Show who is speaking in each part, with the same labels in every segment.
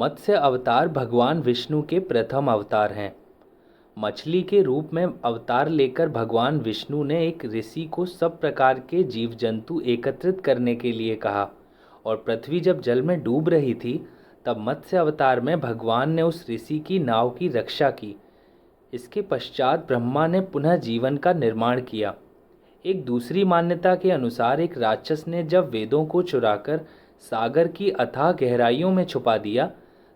Speaker 1: मत्स्य अवतार भगवान विष्णु के प्रथम अवतार हैं। मछली के रूप में अवतार लेकर भगवान विष्णु ने एक ऋषि को सब प्रकार के जीव जंतु एकत्रित करने के लिए कहा और पृथ्वी जब जल में डूब रही थी तब मत्स्य अवतार में भगवान ने उस ऋषि की नाव की रक्षा की। इसके पश्चात ब्रह्मा ने पुनः जीवन का निर्माण किया। एक दूसरी मान्यता के अनुसार एक राक्षस ने जब वेदों को चुराकर सागर की अथाह गहराइयों में छुपा दिया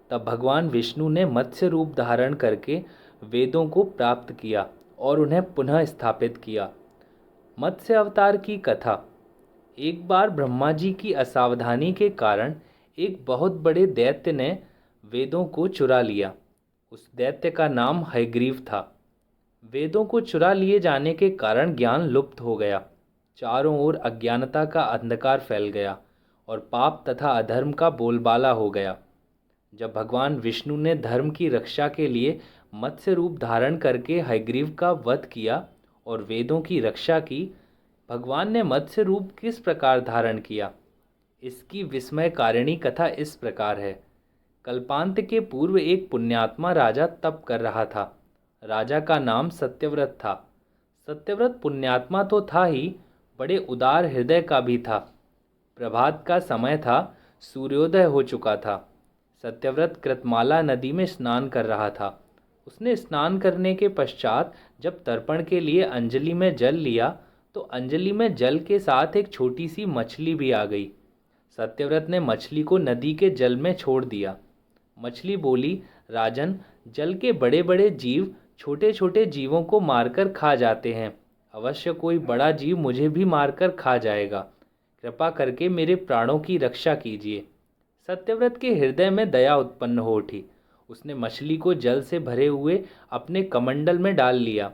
Speaker 1: तब भगवान विष्णु ने मत्स्य रूप धारण करके वेदों को प्राप्त किया और उन्हें पुनः स्थापित किया। मत्स्य अवतार की कथा। एक बार ब्रह्मा जी की असावधानी के कारण एक बहुत बड़े दैत्य ने वेदों को चुरा लिया। उस दैत्य का नाम हयग्रीव था। वेदों को चुरा लिए जाने के कारण ज्ञान लुप्त हो गया। चारों ओर अज्ञानता का अंधकार फैल गया और पाप तथा अधर्म का बोलबाला हो गया। जब भगवान विष्णु ने धर्म की रक्षा के लिए मत्स्य रूप धारण करके हयग्रीव का वध किया और वेदों की रक्षा की, भगवान ने मत्स्य रूप किस प्रकार धारण किया, इसकी विस्मयकारिणी कथा इस प्रकार है। कल्पांत के पूर्व एक पुण्यात्मा राजा तप कर रहा था। राजा का नाम सत्यव्रत था। सत्यव्रत पुण्यात्मा तो था ही, बड़े उदार हृदय का भी था। प्रभात का समय था, सूर्योदय हो चुका था। सत्यव्रत कृतमाला नदी में स्नान कर रहा था। उसने स्नान करने के पश्चात जब तर्पण के लिए अंजलि में जल लिया तो अंजलि में जल के साथ एक छोटी सी मछली भी आ गई। सत्यव्रत ने मछली को नदी के जल में छोड़ दिया। मछली बोली, राजन, जल के बड़े बड़े जीव छोटे छोटे जीवों को मारकर खा जाते हैं। अवश्य कोई बड़ा जीव मुझे भी मारकर खा जाएगा। कृपा करके मेरे प्राणों की रक्षा कीजिए। सत्यव्रत के हृदय में दया उत्पन्न हो उठी। उसने मछली को जल से भरे हुए अपने कमंडल में डाल लिया।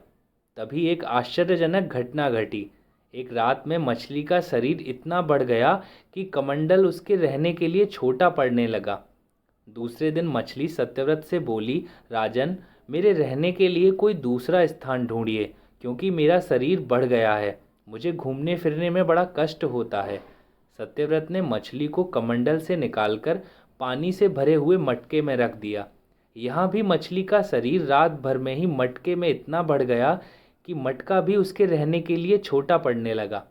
Speaker 1: तभी एक आश्चर्यजनक घटना घटी। एक रात में मछली का शरीर इतना बढ़ गया कि कमंडल उसके रहने के लिए छोटा पड़ने लगा। दूसरे दिन मछली सत्यव्रत से बोली, राजन, मेरे रहने के लिए कोई दूसरा स्थान ढूंढिए, क्योंकि मेरा शरीर बढ़ गया है। मुझे घूमने फिरने में बड़ा कष्ट होता है। सत्यव्रत ने मछली को कमंडल से निकालकर पानी से भरे हुए मटके में रख दिया। यहाँ भी मछली का शरीर रात भर में ही मटके में इतना बढ़ गया कि मटका भी उसके रहने के लिए छोटा पड़ने लगा।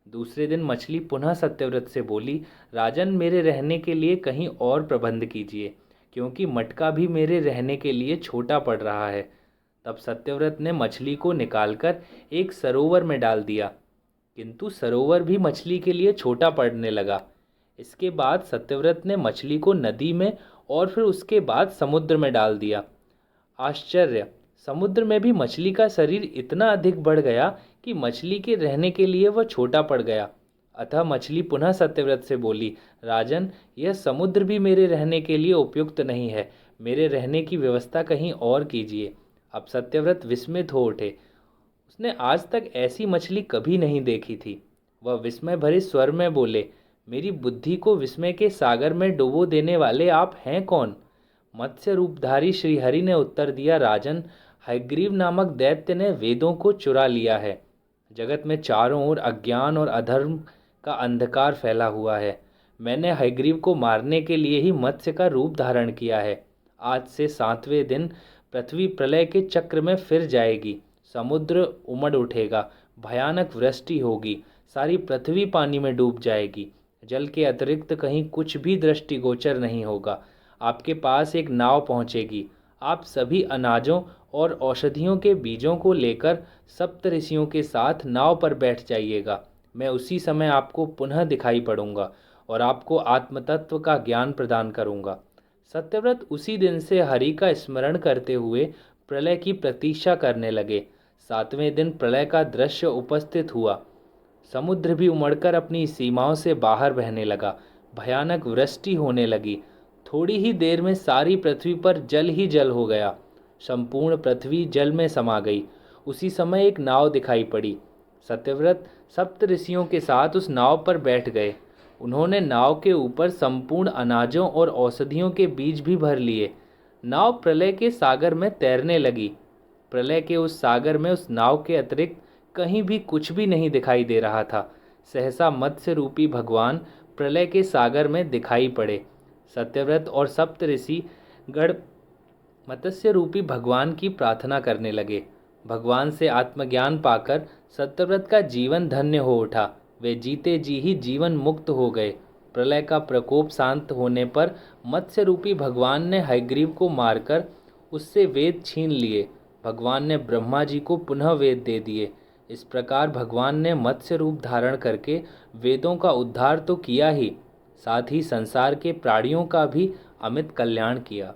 Speaker 1: दूसरे दिन मछली पुनः सत्यव्रत से बोली, राजन, मेरे रहने के लिए कहीं और प्रबंध कीजिए, क्योंकि मटका भी मेरे रहने के लिए छोटा पड़ रहा है। तब सत्यव्रत ने मछली को निकालकर एक सरोवर में डाल दिया, किंतु सरोवर भी मछली के लिए छोटा पड़ने लगा। इसके बाद सत्यव्रत ने मछली को नदी में और फिर उसके बाद समुद्र में डाल दिया। आश्चर्य! समुद्र में भी मछली का शरीर इतना अधिक बढ़ गया कि मछली के रहने के लिए वह छोटा पड़ गया। अतः मछली पुनः सत्यव्रत से बोली, राजन, यह समुद्र भी मेरे रहने के लिए उपयुक्त नहीं है। मेरे रहने की व्यवस्था कहीं और कीजिए। अब सत्यव्रत विस्मित हो उठे। उसने आज तक ऐसी मछली कभी नहीं देखी थी। वह विस्मय भरे स्वर में बोले, मेरी बुद्धि को विस्मय के सागर में डुबो देने वाले आप हैं कौन? मत्स्य रूपधारी श्रीहरि ने उत्तर दिया, राजन, हयग्रीव नामक दैत्य ने वेदों को चुरा लिया है। जगत में चारों ओर अज्ञान और अधर्म का अंधकार फैला हुआ है। मैंने हयग्रीव को मारने के लिए ही मत्स्य का रूप धारण किया है। आज से 7वें दिन पृथ्वी प्रलय के चक्र में फिर जाएगी। समुद्र उमड़ उठेगा, भयानक वृष्टि होगी, सारी पृथ्वी पानी में डूब जाएगी। जल के अतिरिक्त कहीं कुछ भी दृष्टिगोचर नहीं होगा। आपके पास एक नाव पहुंचेगी। आप सभी अनाजों और औषधियों के बीजों को लेकर सप्तऋषियों के साथ नाव पर बैठ जाइएगा। मैं उसी समय आपको पुनः दिखाई पड़ूंगा और आपको आत्मतत्व का ज्ञान प्रदान करूंगा। सत्यव्रत उसी दिन से हरि का स्मरण करते हुए प्रलय की प्रतीक्षा करने लगे। 7वें दिन प्रलय का दृश्य उपस्थित हुआ। समुद्र भी उमड़कर अपनी सीमाओं से बाहर बहने लगा। भयानक वृष्टि होने लगी। थोड़ी ही देर में सारी पृथ्वी पर जल ही जल हो गया। संपूर्ण पृथ्वी जल में समा गई। उसी समय एक नाव दिखाई पड़ी। सत्यव्रत सप्तऋषियों के साथ उस नाव पर बैठ गए। उन्होंने नाव के ऊपर संपूर्ण अनाजों और औषधियों के बीज भी भर लिए। नाव प्रलय के सागर में तैरने लगी। प्रलय के उस सागर में उस नाव के अतिरिक्त कहीं भी कुछ भी नहीं दिखाई दे रहा था। सहसा मत्स्य रूपी भगवान प्रलय के सागर में दिखाई पड़े। सत्यव्रत और सप्त ऋषि गण मत्स्य रूपी भगवान की प्रार्थना करने लगे। भगवान से आत्मज्ञान पाकर सत्यव्रत का जीवन धन्य हो उठा। वे जीते जी ही जीवन मुक्त हो गए। प्रलय का प्रकोप शांत होने पर मत्स्य रूपी भगवान ने हयग्रीव को मारकर उससे वेद छीन लिए। भगवान ने ब्रह्मा जी को पुनः वेद दे दिए। इस प्रकार भगवान ने मत्स्य रूप धारण करके वेदों का उद्धार तो किया ही, साथ ही संसार के प्राणियों का भी अमित कल्याण किया।